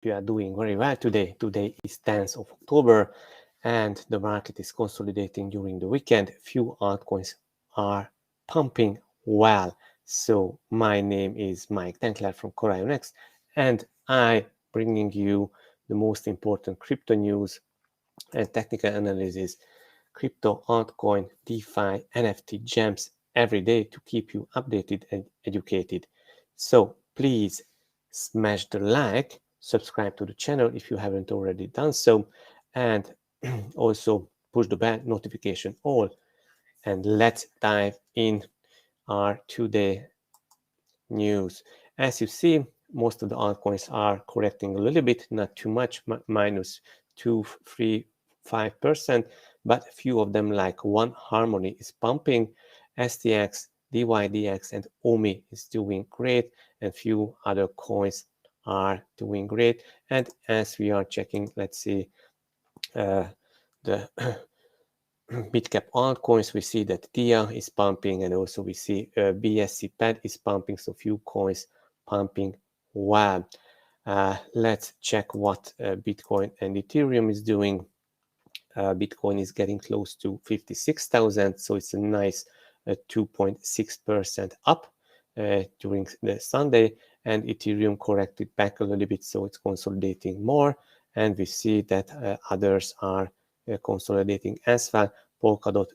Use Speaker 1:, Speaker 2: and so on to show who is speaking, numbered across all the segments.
Speaker 1: you are doing very well today. Today is 10th of October and the market is consolidating during the weekend. Few altcoins are pumping well. So my name is Mike Tenkler from CorionX and I bringing you the most important crypto news and technical analysis, crypto, altcoin, DeFi, NFT gems every day to keep you updated and educated. So please smash the like, subscribe to the channel if you haven't already done so, and also push the bell notification all. And let's dive in our today news. As you see, most of the altcoins are correcting a little bit, not too much, minus 2, 3, 5%, but a few of them like One Harmony is pumping, STX, DYDX, and OMI is doing great, and few other coins are doing great. And as we are checking, let's see the mid-cap altcoins, we see that TIA is pumping, and also we see BSC PAD is pumping, so few coins pumping well. Let's check what Bitcoin and Ethereum is doing. Bitcoin is getting close to 56,000, so it's a nice 2.6% up during the Sunday, and Ethereum corrected back a little bit, so it's consolidating more, and we see that others are consolidating as well. Polkadot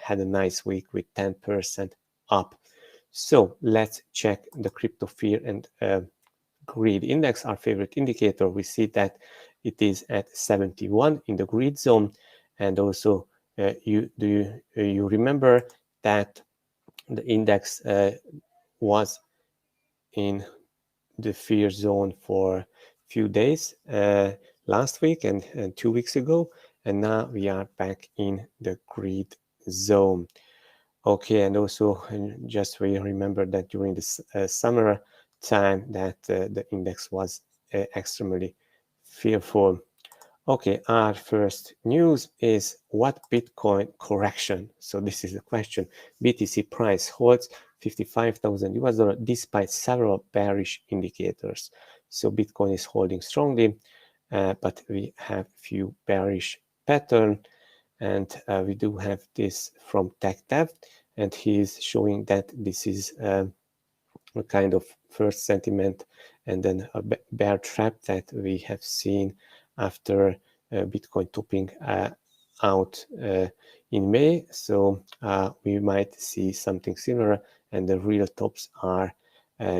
Speaker 1: had a nice week with 10% up. So let's check the crypto fear and greed index, our favorite indicator. We see that it is at 71 in the greed zone, and also you remember that the index was in the fear zone for a few days last week and 2 weeks ago, and now we are back in the greed zone. Okay, and also just we remember that during the summer time that the index was extremely fearful. Okay, our first news is what Bitcoin correction. So this is the question. BTC price holds 55,000 US dollar despite several bearish indicators. So Bitcoin is holding strongly, but we have few bearish pattern, and we do have this from TechDev, and he is showing that this is a kind of first sentiment and then a bear trap that we have seen after Bitcoin topping out in May. So we might see something similar, and the real tops are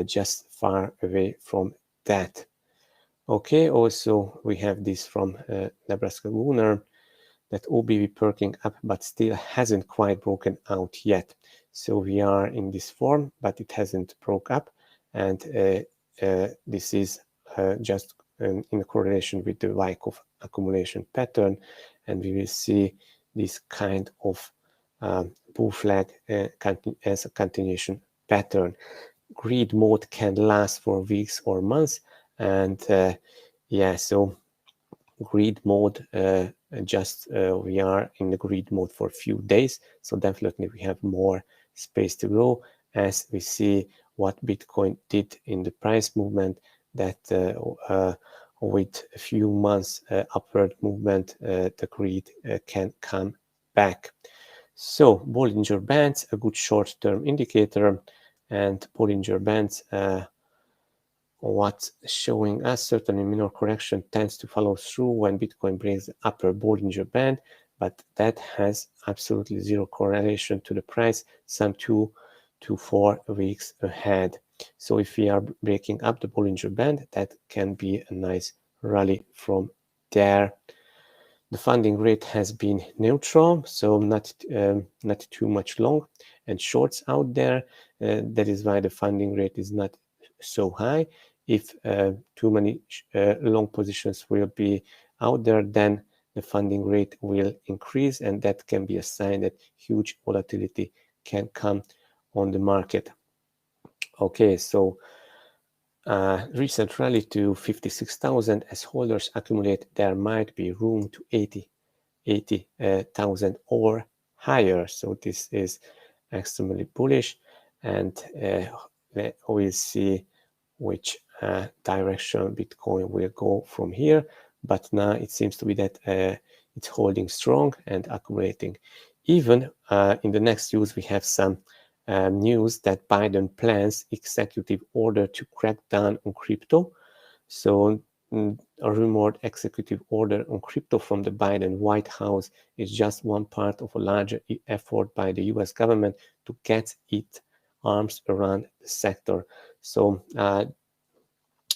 Speaker 1: just far away from that. Okay, also we have this from Nebraska Gunnar, that OBV perking up, but still hasn't quite broken out yet. So we are in this form, but it hasn't broke up, and this is just in correlation with the Wyckoff accumulation pattern, and we will see this kind of bull flag as a continuation pattern. Greed mode can last for weeks or months, and yeah, so greed mode we are in the greed mode for a few days, so definitely we have more space to go as we see what Bitcoin did in the price movement, that with a few months upward movement, the greed can come back. So Bollinger Bands, a good short-term indicator, and Bollinger Bands what's showing us certainly minor correction tends to follow through when Bitcoin breaks the upper Bollinger Band, but that has absolutely zero correlation to the price some 2 to 4 weeks ahead. So if we are breaking up the Bollinger Band, that can be a nice rally from there. The funding rate has been neutral, so not too much long and shorts out there. That is why the funding rate is not so high. If too many long positions will be out there, then the funding rate will increase, and that can be a sign that huge volatility can come on the market. Okay, so recent rally to 56,000 as holders accumulate, there might be room to 80,000 or higher. So this is extremely bullish, and we'll see which direction Bitcoin will go from here. But now it seems to be that it's holding strong and accumulating. Even in the next news, we have some news that Biden plans executive order to crack down on crypto. So a rumored executive order on crypto from the Biden White House is just one part of a larger effort by the US government to get its arms around the sector. So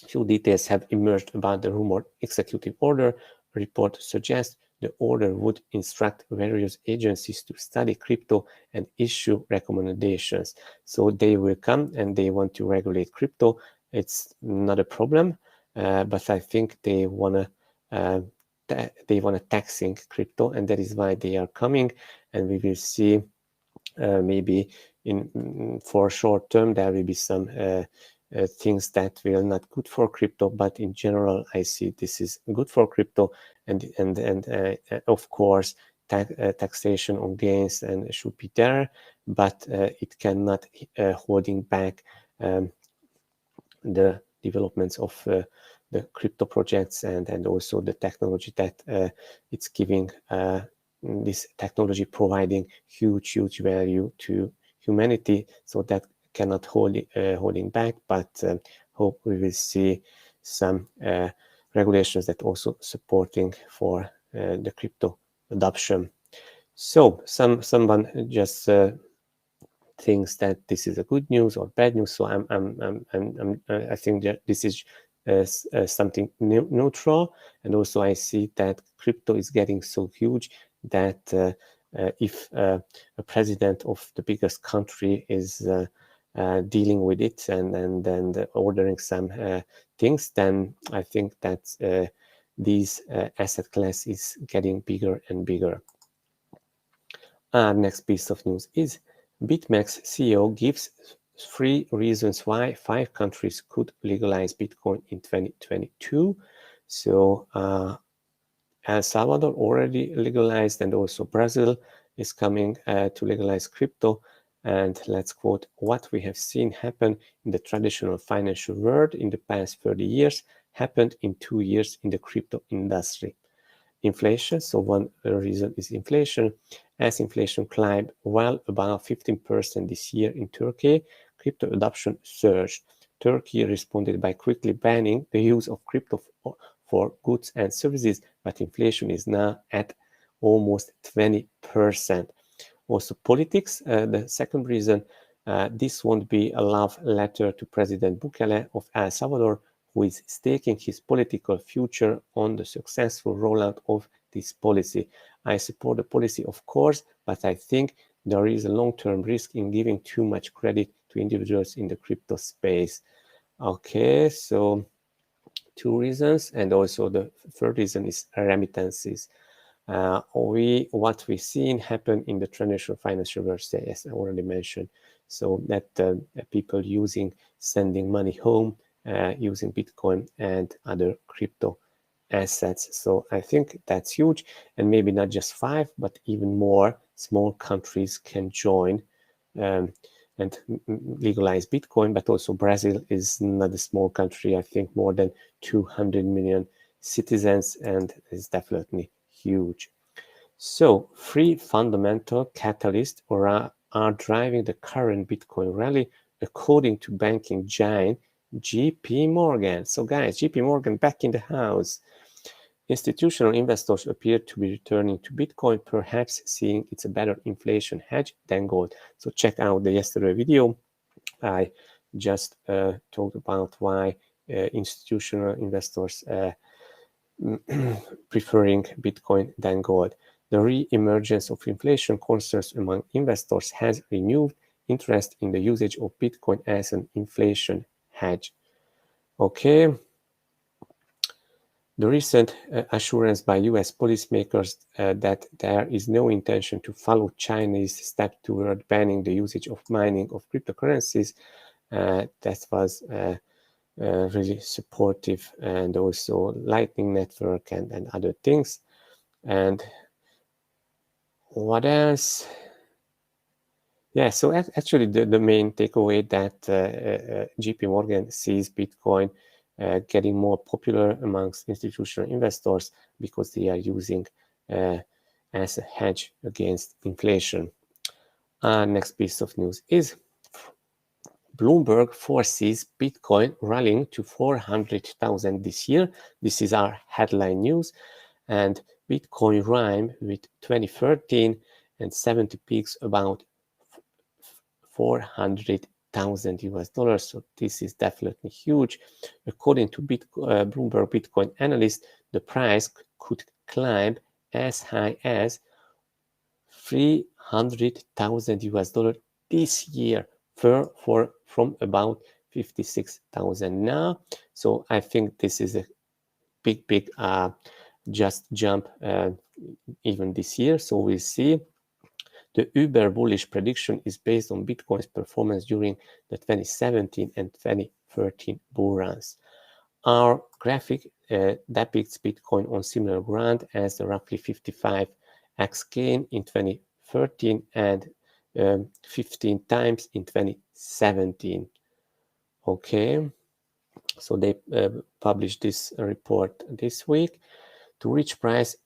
Speaker 1: few details have emerged about the rumored executive order. A report suggests the order would instruct various agencies to study crypto and issue recommendations. So they will come and they want to regulate crypto. It's not a problem, but I think they want to taxing crypto, and that is why they are coming. And we will see maybe for short term there will be some things that will not good for crypto, but in general I see this is good for crypto, and of course taxation on gains and should be there, but it cannot holding back the developments of the crypto projects and also the technology that it's giving. This technology providing huge value to humanity, so that cannot holding back, but hope we will see some regulations that also supporting for the crypto adoption. So someone just thinks that this is a good news or bad news. So I think that this is something neutral, and also I see that crypto is getting so huge that if a president of the biggest country is dealing with it and ordering some things, then I think that these asset class is getting bigger and bigger. Next piece of news is BitMEX CEO gives 3 reasons why 5 countries could legalize Bitcoin in 2022. So El Salvador already legalized, and also Brazil is coming to legalize crypto. And let's quote, what we have seen happen in the traditional financial world in the past 30 years happened in 2 years in the crypto industry. Inflation, so one reason is inflation. As inflation climbed well above 15% this year in Turkey, crypto adoption surged. Turkey responded by quickly banning the use of crypto for goods and services, but inflation is now at almost 20%. Also politics, the second reason, this won't be a love letter to President Bukele of El Salvador, who is staking his political future on the successful rollout of this policy. I support the policy, of course, but I think there is a long-term risk in giving too much credit to individuals in the crypto space. Okay, so 2 reasons, and also the third reason is remittances. What we've seen happen in the traditional financial world, as I already mentioned, so that people sending money home using Bitcoin and other crypto assets. So I think that's huge, and maybe not just 5, but even more small countries can join and legalize Bitcoin. But also Brazil is not a small country. I think more than 200 million citizens, and is definitely huge. So 3 fundamental catalysts are driving the current Bitcoin rally, according to banking giant JP Morgan. So guys, JP Morgan back in the house. Institutional investors appear to be returning to Bitcoin, perhaps seeing it's a better inflation hedge than gold. So check out the yesterday video. I just talked about why institutional investors preferring Bitcoin than gold. The re-emergence of inflation concerns among investors has renewed interest in the usage of Bitcoin as an inflation hedge. Okay. The recent assurance by US policymakers that there is no intention to follow Chinese step toward banning the usage of mining of cryptocurrencies, that was really supportive, and also Lightning Network and other things. And what else? Yeah, so actually the main takeaway that JP Morgan sees Bitcoin getting more popular amongst institutional investors because they are using as a hedge against inflation. Our next piece of news is Bloomberg foresees Bitcoin rallying to 400,000 this year. This is our headline news. And Bitcoin rhyme with 2013 and 70 peaks about 400,000 US dollars. So this is definitely huge. According to Bloomberg Bitcoin analyst, the price could climb as high as 300,000 US dollar this year from about 56,000 now. So I think this is a big just jump even this year. So we'll see. The uber bullish prediction is based on Bitcoin's performance during the 2017 and 2013 bull runs. Our graphic depicts Bitcoin on similar ground as the roughly 55x gain in 2013 and 15 times in 2017. Okay, so they published this report this week. To reach price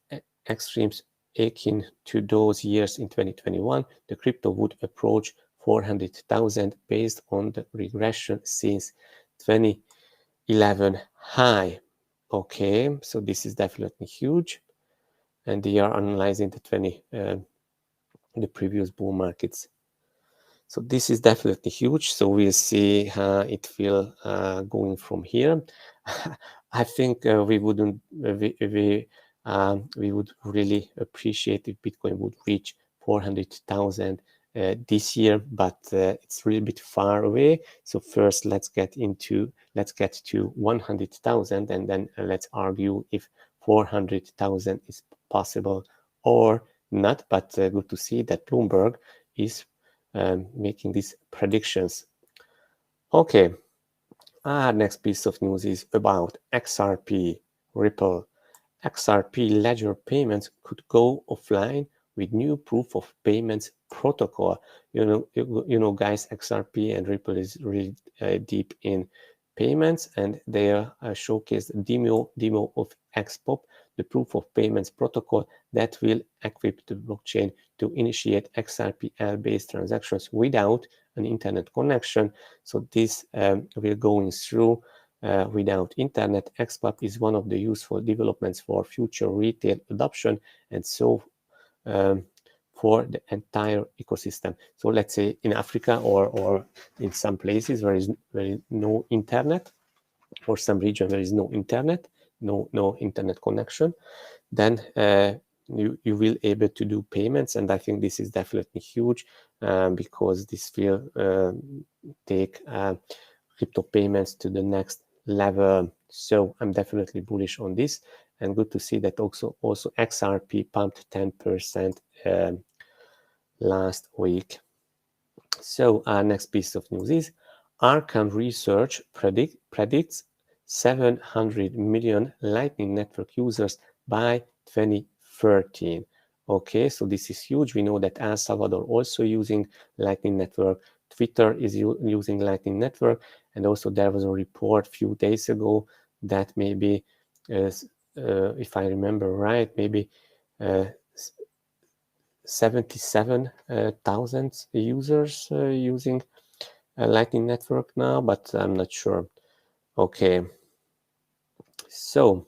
Speaker 1: extremes akin to those years in 2021, the crypto would approach 400,000 based on the regression since 2011 high. Okay, so this is definitely huge, and they are analyzing the previous bull markets. So this is definitely huge. So we'll see how it will going from here. I think we would really appreciate if Bitcoin would reach 400,000 this year, but it's a little bit far away. So first, let's get to 100,000, and then let's argue if 400,000 is possible or not. But good to see that Bloomberg is making these predictions. Okay, our next piece of news is about XRP, Ripple. XRP ledger payments could go offline with new proof of payments protocol. You know, guys, XRP and Ripple is really deep in payments, and they showcased demo of XPOP, the proof of payments protocol that will equip the blockchain to initiate XRPL-based transactions without an internet connection. So this will going through without internet. XPOP is one of the useful developments for future retail adoption, and so for the entire ecosystem. So let's say in Africa or in some places where is no internet, or some region there is no internet, no internet connection, then you will able to do payments. And I think this is definitely huge because this will take crypto payments to the next level. So I'm definitely bullish on this, and good to see that also XRP pumped 10% last week. So our next piece of news is Arcan Research predicts 700 million Lightning Network users by 2013. Okay, so this is huge. We know that El Salvador also using Lightning Network. Twitter is using Lightning Network, and also there was a report a few days ago that maybe, if I remember right, maybe 77,000 users using Lightning Network now, but I'm not sure. Okay, so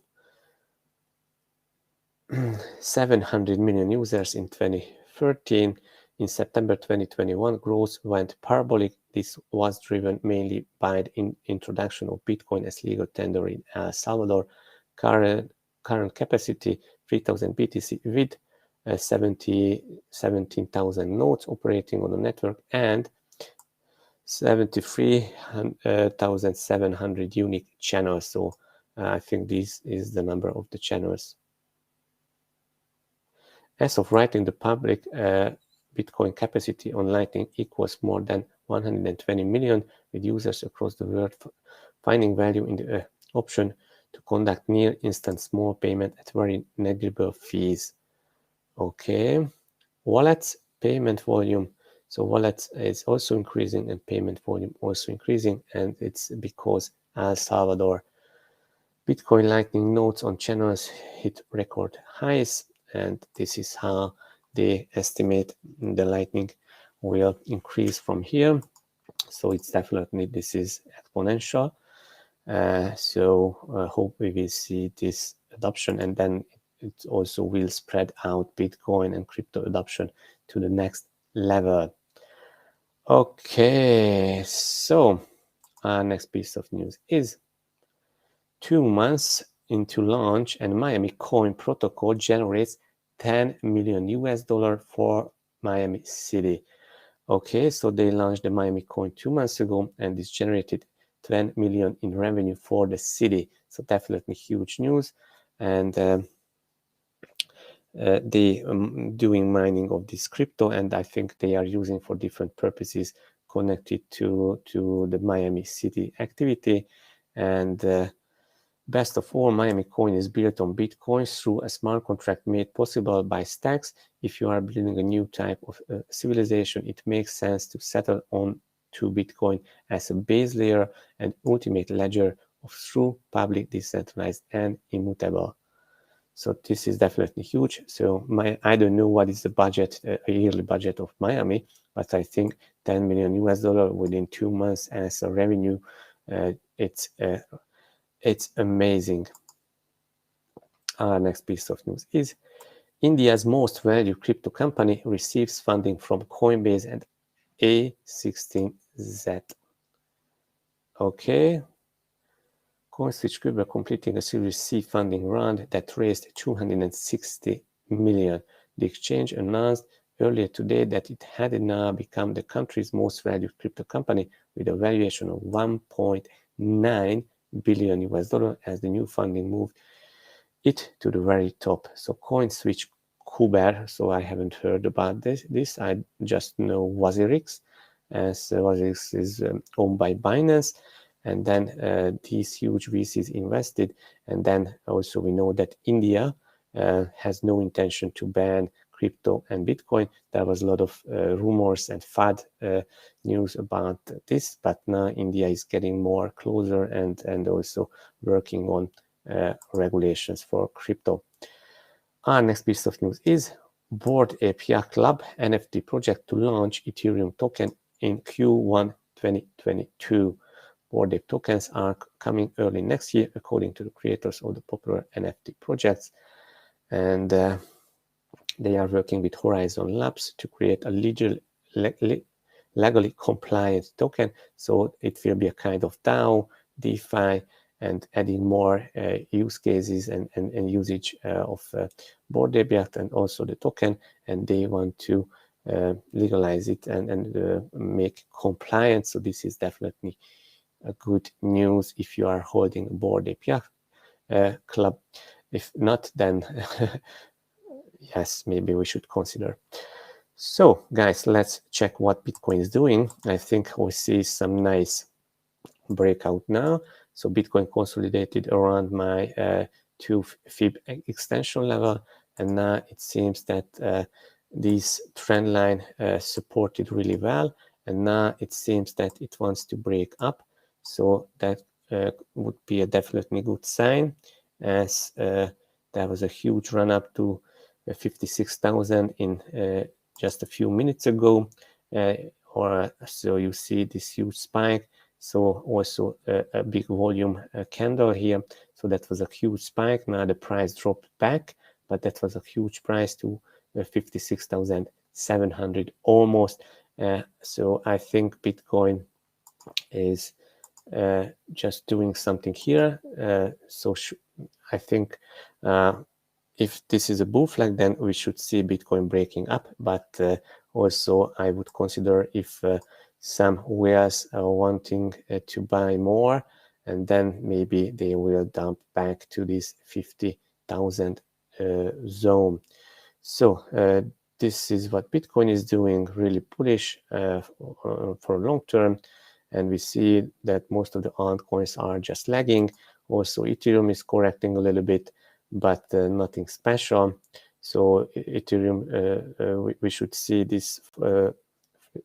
Speaker 1: 700 million users in 2013. In September 2021, growth went parabolic. This was driven mainly by the introduction of Bitcoin as legal tender in El Salvador. Current capacity 3,000 BTC with 17,000 nodes operating on the network, and 73,700 unique channels. So I think this is the number of the channels. As of writing, the public Bitcoin capacity on Lightning equals more than 120 million, with users across the world finding value in the option to conduct near instant small payment at very negligible fees. Okay, wallets payment volume. So wallets is also increasing and payment volume also increasing, and it's because El Salvador. Bitcoin Lightning nodes on channels hit record highs, and this is how they estimate the Lightning will increase from here. So it's definitely, this is exponential. So hope we will see this adoption, and then it also will spread out Bitcoin and crypto adoption to the next level. Okay, so our next piece of news is 2 months into launch and MiamiCoin protocol generates 10 million US dollar for Miami City. Okay, so they launched the MiamiCoin 2 months ago, and this generated 10 million in revenue for the city. So definitely huge news. And they doing mining of this crypto, and I think they are using for different purposes connected to the Miami City activity. And best of all, MiamiCoin is built on Bitcoin through a smart contract made possible by stacks. If you are building a new type of civilization, it makes sense to settle on to Bitcoin as a base layer and ultimate ledger of true, public, decentralized, and immutable. So this is definitely huge. So I don't know what is the budget, a yearly budget of Miami, but I think 10 million US dollar within 2 months as a revenue, it's amazing. Our next piece of news is India's most valued crypto company receives funding from Coinbase and A16Z. Okay. CoinSwitch Crypto completing a Series C funding round that raised 260 million. The exchange announced earlier today that it had now become the country's most valued crypto company with a valuation of 1.9 billion US dollar as the new funding moved it to the very top. So CoinSwitch Kuber, so I haven't heard about this. I just know WazirX, as WazirX is owned by Binance. And then these huge VCs invested. And then also we know that India has no intention to ban crypto and Bitcoin. There was a lot of rumors and FUD news about this, but now India is getting more closer and also working on regulations for crypto. Our next piece of news is Bored Ape Yacht Club NFT project to launch Ethereum token in Q1 2022. Bored Ape tokens are coming early next year, according to the creators of the popular NFT projects. And they are working with Horizon Labs to create a legally compliant token. So it will be a kind of DAO, DeFi, and adding more use cases and usage of Bored Ape Yacht and also the token. And they want to legalize it and make compliant. So this is definitely a good news if you are holding a Bored Ape Yacht Club. If not, then yes, maybe we should consider. So guys, let's check what Bitcoin is doing. I think we see some nice breakout now. So Bitcoin consolidated around my 2 fib extension level, and now it seems that this trend line supported really well, and now it seems that it wants to break up. So that would be a definitely good sign, as there was a huge run up to 56,000 in just a few minutes ago, or so you see this huge spike. So also a big volume candle here. So that was a huge spike. Now the price dropped back, but that was a huge price to 56,700 almost. So I think Bitcoin is just doing something here. So I think if this is a bull flag, then we should see Bitcoin breaking up. But also I would consider if some whales are wanting to buy more, and then maybe they will dump back to this 50,000 zone. So this is what Bitcoin is doing, really bullish for long term. And we see that most of the altcoins are just lagging. Also, Ethereum is correcting a little bit, but nothing special. So Ethereum, we should see this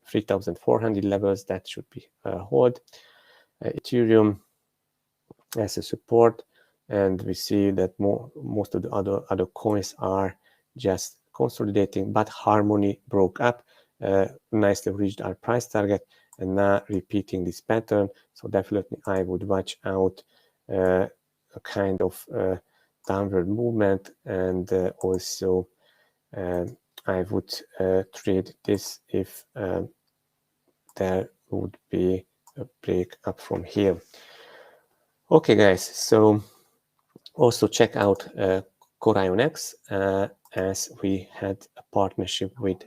Speaker 1: 3,400 levels that should be hold. Ethereum as a support. and we see that most of the other coins are just consolidating, but Harmony broke up, nicely reached our price target, and now repeating this pattern. So definitely I would watch out a kind of downward movement, and also I would trade this if there would be a break up from here. Okay, guys, so also check out CorionX, as we had a partnership with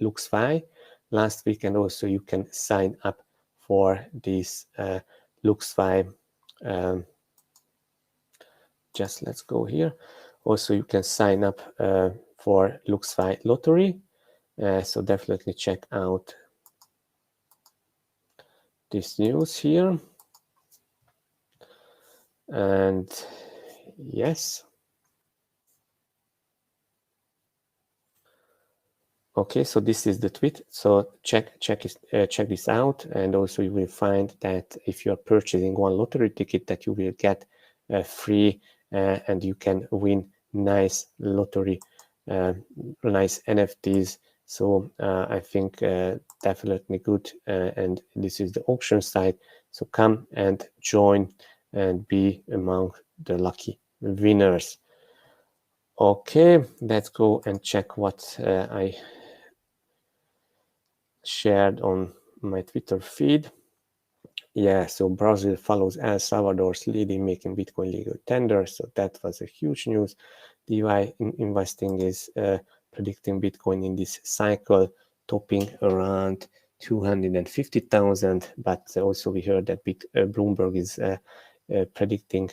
Speaker 1: LuxFi last week, and also you can sign up for this LuxFi. Just let's go here. Also, you can sign up for LuxFi lottery. So definitely check out this news here. And yes. Okay, so this is the tweet. So check this out, and also you will find that if you are purchasing one lottery ticket, that you will get free, and you can win nice lottery, nice NFTs. So I think definitely good, and this is the auction site. So come and join and be among the lucky winners. Okay, let's go and check what I shared on my Twitter feed. Yeah, so Brazil follows El Salvador's leading making Bitcoin legal tender. So that was a huge news. DY Investing is predicting Bitcoin in this cycle, topping around 250,000. But also we heard that Bloomberg is predicting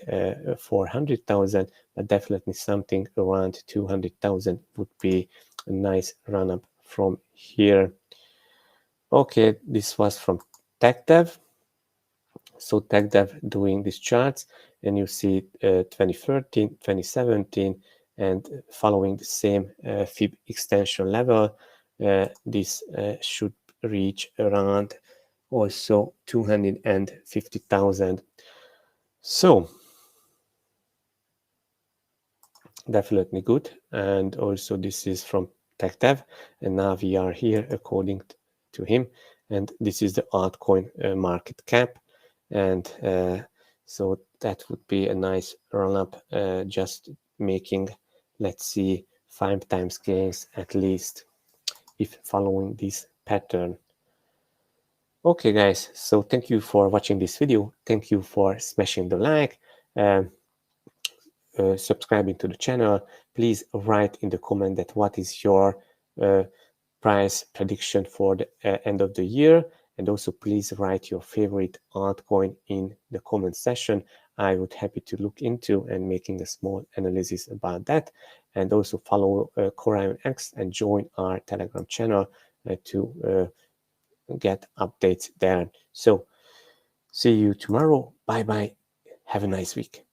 Speaker 1: 400,000, but definitely something around 200,000 would be a nice run up from here. Okay, this was from TechDev. So TechDev doing these charts, and you see 2013, 2017, and following the same fib extension level, this should reach around also 250,000. So definitely good. And also this is from TechDev, and now we are here according to him, and this is the altcoin market cap, and so that would be a nice run up, just making, let's see, 5 times gains at least if following this pattern. Okay, guys, so thank you for watching this video. Thank you for smashing the like, subscribing to the channel. Please write in the comment that what is your price prediction for the end of the year, and also please write your favorite altcoin in the comment section. I would happy to look into and making a small analysis about that, and also follow CorionX and join our Telegram channel to get updates there. So see you tomorrow. Bye bye. Have a nice week.